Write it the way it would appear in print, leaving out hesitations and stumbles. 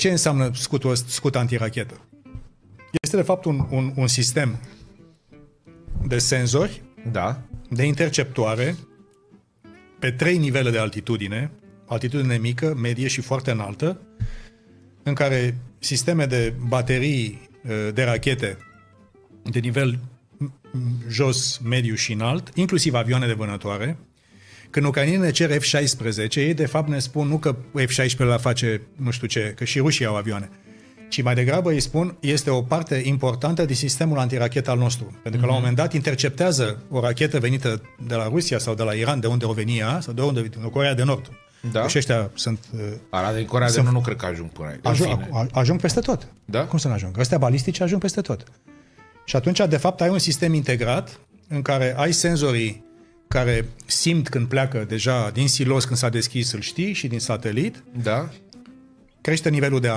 Ce înseamnă scut antirachetă? Este de fapt un sistem de senzori, de interceptoare pe 3 nivele de altitudine mică, medie și foarte înaltă, în care sisteme de baterii de rachete de nivel jos, mediu și înalt, inclusiv avioane de vânătoare. Când ucrainienii ne cer F-16, ei de fapt ne spun nu că F-16 la face nu știu ce, că și rușii au avioane, ci mai degrabă îi spun este o parte importantă din sistemul antirachetă al nostru. Pentru că la un moment dat interceptează o rachetă venită de la Rusia sau de la Iran, de unde o veni ea, sau de unde vine, Coreea de Nord. Da. Și ăștia sunt... Din Coreea de Nord nu cred că ajung până aici. Ajung peste tot. Da? Cum să nu ajung? Astea balistice ajung peste tot. Și atunci, de fapt, ai un sistem integrat în care ai senzorii care simt când pleacă deja din silos, când s-a deschis, îl știi, și din satelit. Da. Crește nivelul de